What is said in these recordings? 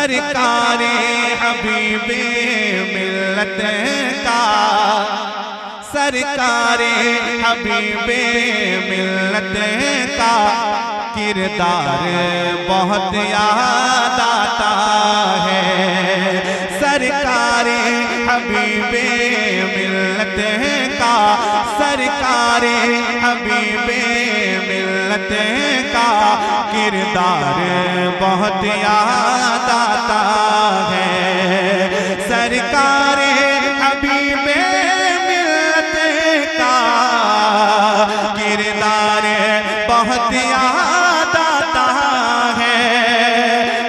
सरकारे हबीबे मिल्लत का, सरकारे हबीबे मिल्लत का किरदार बहुत याद आता है। सरकारे हबीबे मिल्लत का, सरकारे हबीबे मिल्लत का किरदार बहुत याद आता है। सरकारे हबीबे मिल्लत का किरदार बहुत याद आता है।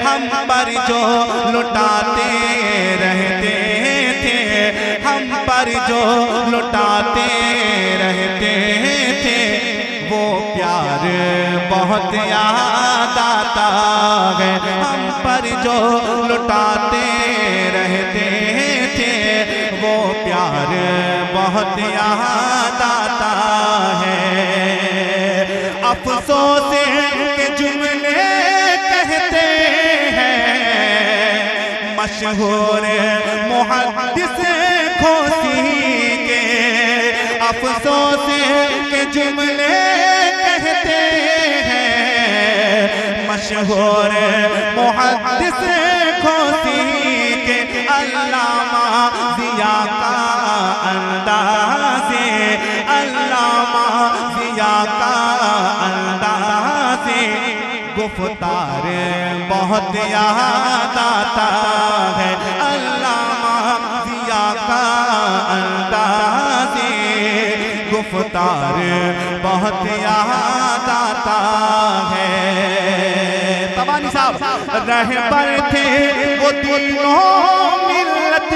हम पर जो लुटाते रहते थे, हम पर जो लुटाते रहते थे, वो प्यार बहुत याद आता है। हम पर जो लुटाते रहते थे, वो प्यार बहुत याद आता है। अफसोस के जुमले कहते हैं मशहूर मुहद्दिस खोसी के, अफसोस के जुमले कहते हैं मशहूर मुहद्दिस खोसी के। अल्लामा ज़िया का अंदाज़े, अल्लामा ज़िया का अंदाज़े गुफ्तार बहुत याद आता है। अल्लामा ज़िया का अंदाज़े गुफ्तार बहुत याद आता है। तबानी साहब रहबर थे वो तीनों मिल्लत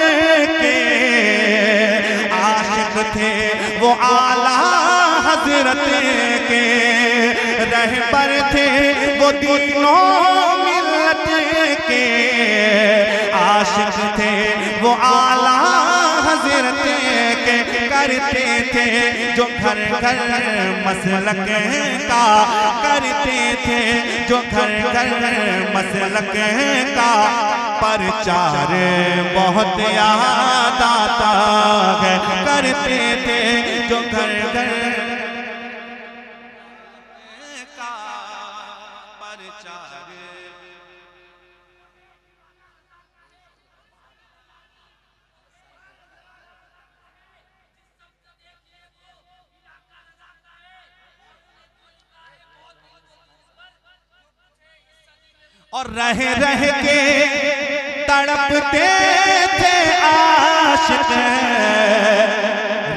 के, आशिक थे वो आला हजरत के। रहबर थे वो तीनों मिल्लत के, आशिक थे वो आला हजरत के। करते थे जो घर घर मसलक का, करते थे जो घर घर मसलक का प्रचार बहुत याद आता है। करते थे जो घर घर का प्रचार। और रह रह के तड़पते थे आशिक,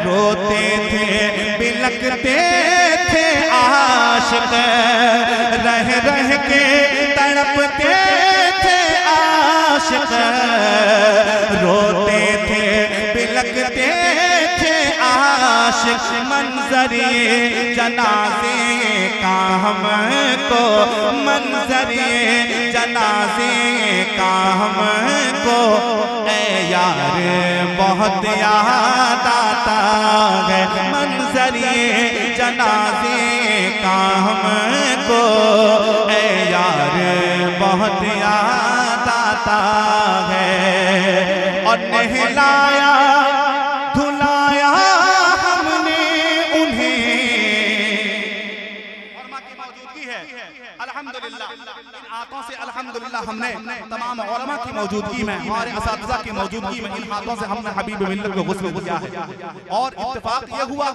रोते थे बिलखते थे आशिक। रह रह के तड़पते थे आशिक, रोते थे बिलखते थे आशिक। मंजरिए जनाजे का हमको, मंजरिए जनाजे का हमको ऐ यार बहुत याद आता है। मंजरिए जनाजे का हमको ऐ यार बहुत याद आता है। और नहलाया धुलाया हमने उन्हें, और मां की मौजूदगी है अल्हम्दुलिल्लाह। इन हाथों से अल्हम्दुलिल्लाह हमने तमाम उलमा की मौजूदगी में, हमारे असातिज़ा की मौजूदगी में, इन हाथों से हमने हबीब मिल्लत को गुस्ल किया है। और इत्तेफाक ये हुआ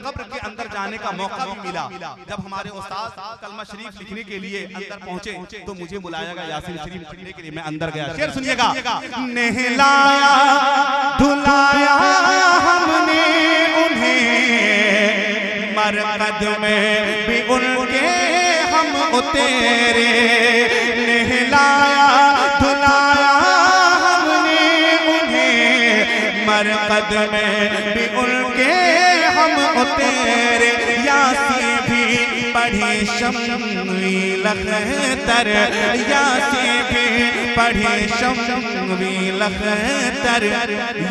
कब्र के अंदर जाने का मौका भी मिला। जब हमारे उस्ताद कलमा शरीफ लिखने के लिए अंदर पहुंचे तो मुझे बुलाया गया यासीन शरीफ लिखने के लिए। मैं अंदर गया। शेर सुनिएगा। नहलाया धुलाया हमने उन्हें, मरकद में भी उनके हम उतेरे। नहलाया धुलाया हमने उन्हें, मरकद में भी उनके हम उतेरे। यासीन भी पढ़ी शम्वी लखतर, यासीन भी पढ़ी शम्वी लखतर।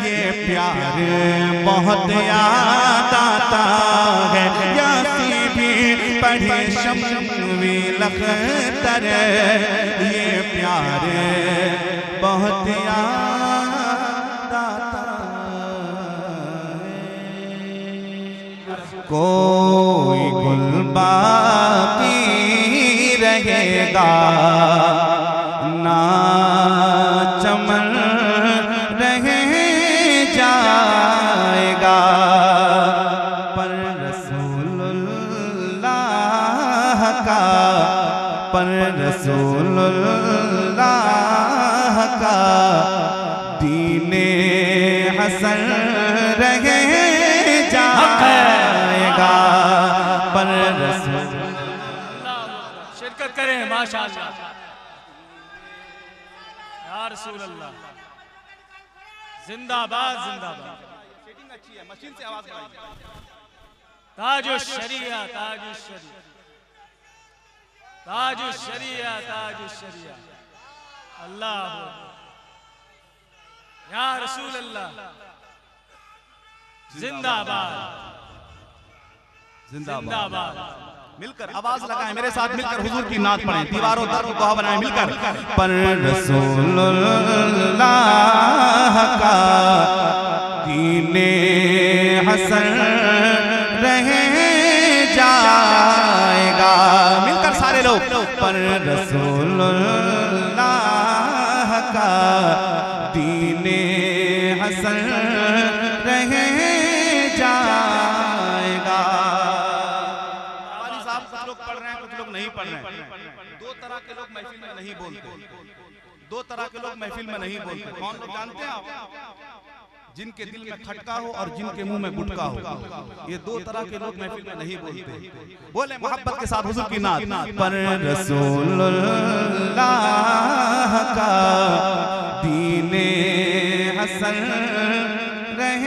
ये प्यार बहुत याद आता है। यासीन भी पढ़ी शम्वी लखतर, ये प्यार बहुत याद आता है। कोई गुल बाकी रहेगा ना चमन रह जाएगा, पर रसूलुल्लाह का, पर रसूलुल्लाह का दीने हसन रह जाएगा, पर शिरकत करें माशाअल्लाह। या रसूल अल्लाह, जिंदाबाद जिंदाबाद। सेटिंग अच्छी है, मशीन से आवाज बढ़ाइए। ताजुश शरिया, ताजुश शरिया, ताजुश शरिया, ताजुश शरिया। अल्लाह या रसूल अल्लाह, जिंदाबाद जिंदाबाद। मिलकर आवाज लगाएं, मेरे साथ मिलकर हुजूर की नात पढ़ें, दीवारों दर को गवाह बनाएं मिलकर। पर रसूलुल्लाह का दीने हसन रह जाएगा, मिलकर सारे लोग। पर रसूलुल्लाह का दीने हसन रह जाएगा। कुछ लोग पढ़ रहे हैं, कुछ लोग नहीं पढ़ रहे हैं। दो तरह के लोग महफिल में नहीं बोलते, दो तरह के लोग महफिल में नहीं बोलते। कौन लोग जानते हैं आप? जिनके दिल में खटका हो और जिनके मुंह में गुटका हो, ये दो तरह के लोग महफिल में नहीं बोलते। बोले मोहब्बत के साथ हुजूर की नात। पर रसूलुल्लाह का दीने हसन रह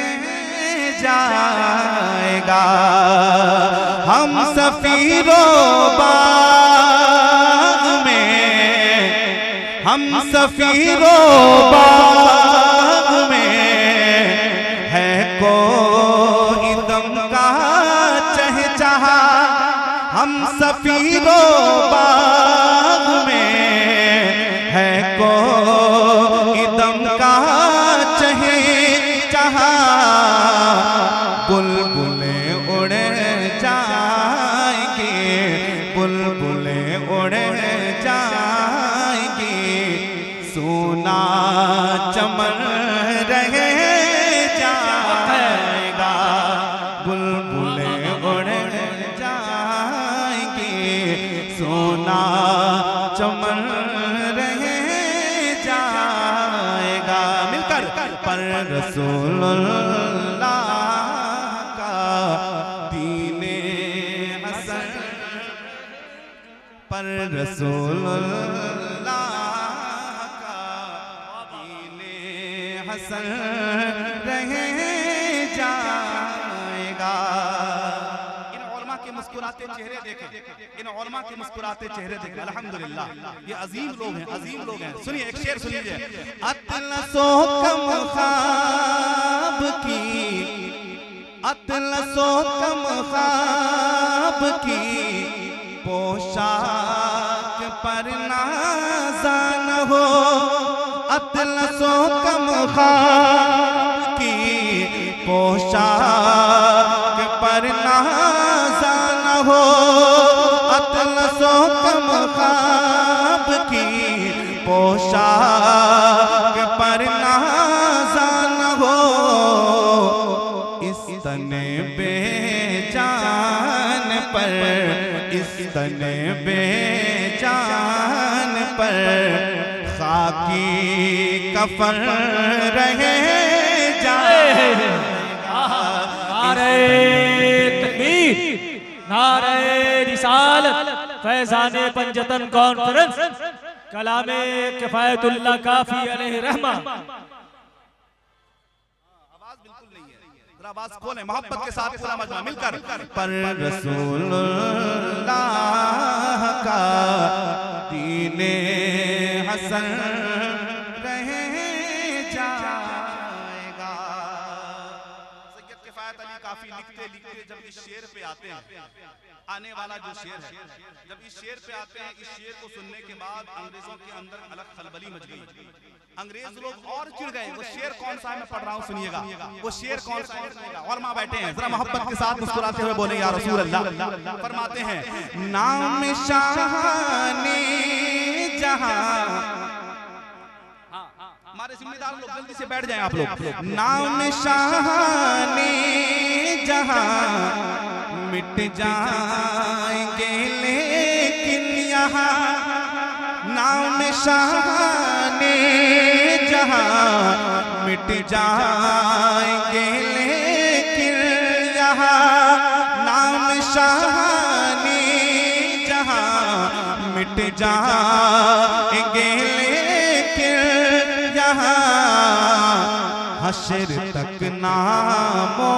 जाएगा, हम सफीरों बाग में, हम सफीरों बाग में है कोई दम का चहचहा, हम सफीरों बाग में है कोई दम का चहचहा, बुलबुलें उड़ जाएंगे, बुलबुलें उड़ जाएंगी, सोना चमन रह जाएगा, बुलबुलें उड़ जाएंगी, सोना चमन रह जाएगा। मिलकर पर रसूलुल्लाह पर रसूलुल्लाह का दीने हसन रह जाएगा। इन उलमा के मुस्कुराते चेहरे देखें, इन उलमा के मुस्कुराते चेहरे देखें। अल्हम्दुलिल्लाह, ये अजीम लोग हैं, अजीम लोग हैं। सुनिए एक शेर सुनिए। अतलसो कम ख्वाब की, अतलसो कम ख्वाब की पोशाक पर नाज़ान हो, अतलसो कम ख्वाब की पोशाक पर नाज़ान हो, अतलसो कम ख्वाब की पोशाक पर नाज़ान हो, इस तने बेजान पर, इस तने बेजान पर खाकी कफन रह जाएगा। नारे तकबीर, नारे रिसालत, फैज़ाने पंजतन कॉन्फ्रेंस, कलामे किफायतुल्लाह काफी अलैहि रहमा। आवाज खोलें, मोहब्बत के साथ पूरा मजमा मिलकर। पर रसूलुल्लाह का दीने हसन रह जाएगा। सैयद किफायत अली काफी काफी लिखते लिखते जब इस शेर पे आते हैं, आने वाला जो शेर है, जब इस शेर पे आते हैं, इस शेर को सुनने के बाद अंग्रेजों के अंदर अलग खलबली मच गई। अंग्रेज लोग और चिढ़ गए। वो शेर कौन सा है मैं पढ़ रहा हूँ, सुनिएगा। वो शेर कौन सा है? और माँ बैठे हैं, जरा मोहब्बत के साथ मुस्कुराते हुए बोले या रसूल अल्लाह। फरमाते हैं नाम शाहाने जहां, हमारे जिम्मेदार लोग जल्दी से बैठ जाएं आप लोग। नाम शाहाने जहां मिट जाएंगे लेकिन यहाँ, नाम शाहाने जहां मिट जाएंगे लेकिन यहाँ, नाम शाहाने जहां मिट जाएंगे लेकिन यहाँ, हश्र तक नामो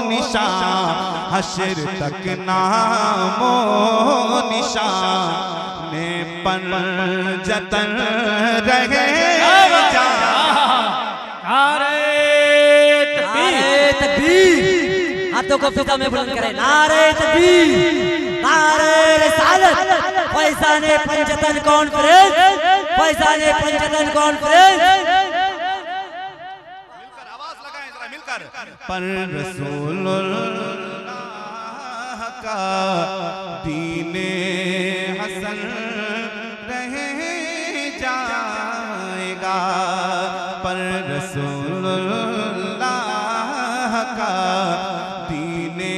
निशान, हश्र तक नामो निशान में पंजतन रहे जा। नारे तकबीर, हाथों को फिजा में बुलंद करें। नारे तकबीर, नारे रिसालत, फैज़ाने पंजतन कॉन्फ्रेंस, फैज़ाने पंजतन कॉन्फ्रेंस। मिलकर आवाज लगाएं जरा मिलकर। पर रसूलुल्लाह का दीने हसन रह जाएगा, पर रसूलुल्लाह का दीने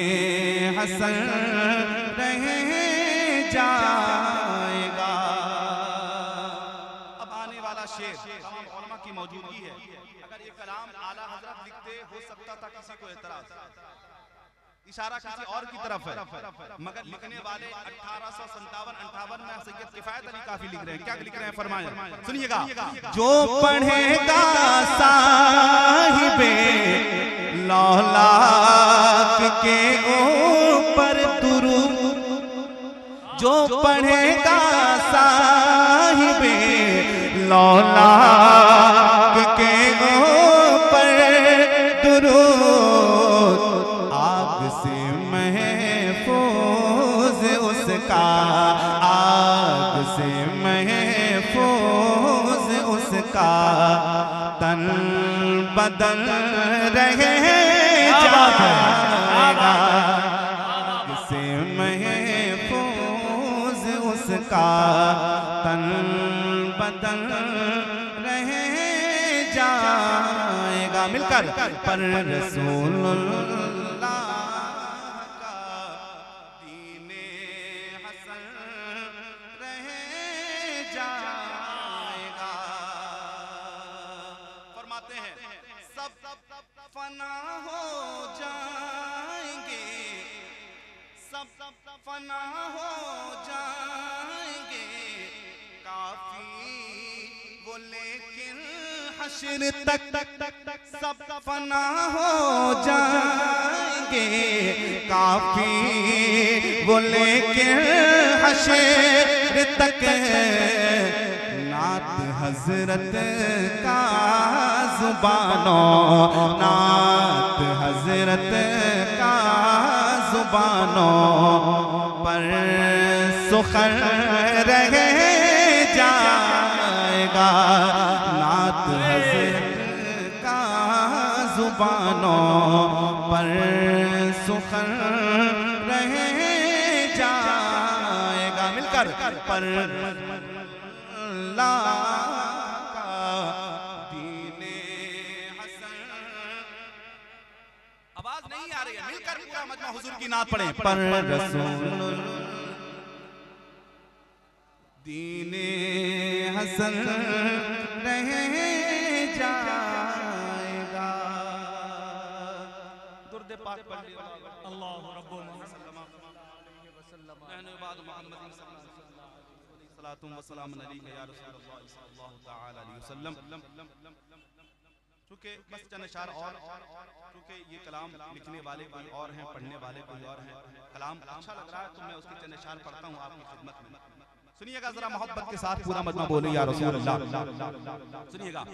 हसन रह जाएगा। अब आने वाला शेर तमाम उलमा की मौजूदगी है। अगर ये कलाम आला हजरत लिखते हो सकता था किसी को एतराज, इशारा किसी और की तरफ है, मगर लिखने वाले 1857-58 में सैयद किफायत अली काफी लिख रहे हैं। क्या लिख रहे हैं फरमाएं, सुनिएगा। जो पढ़ेगा साहिबे लौलाक के ऊपर दुरूद, जो पढ़ेगा साहिबे लौलाक के ऊपर दुरूद, आग से महफूज उसका, आग से महफूज उसका तन बदन रहे जाएगा, आग से महफूज उसका तन बदन रहे जाएगा। मिलकर पर रसूलुल्लाह का दीने हसन रह जाएगा। फरमाते हैं सब फना हो जाएंगे, सब फना हो जाएंगे, काफी वो लेकिन हश्र तक सब फना हो जाएंगे, काफी वो लेकिन हश्र तक। नात हजरत का जुबानों, नात हजरत का जुबानों पर सुखर रहे जाएगा, नात हजरत का जुबानों पर सुखर रहे जाएगा। मिलकर पर अल्लाह का दीने हसन। आवाज नहीं आ रही है, मिलकर पूरा मजमा हुजूर की नात पढ़ें। पर रसूल दीने हसन रह जाएगा। दुर्दे पाक पढ़ लिया। अल्लाहु रब्बुल चूँकि बस चंद अशआर और चूँकि ये कलाम लिखने वाले कोई और हैं, पढ़ने वाले कोई और हैं, कलाम अच्छा लग रहा है तो मैं उसके चंद अशआर पढ़ता हूँ आपकी खिदमत में। सुनिएगा जरा मोहब्बत के साथ पूरा मजमा बोले या रसूल अल्लाह। सुनिएगा।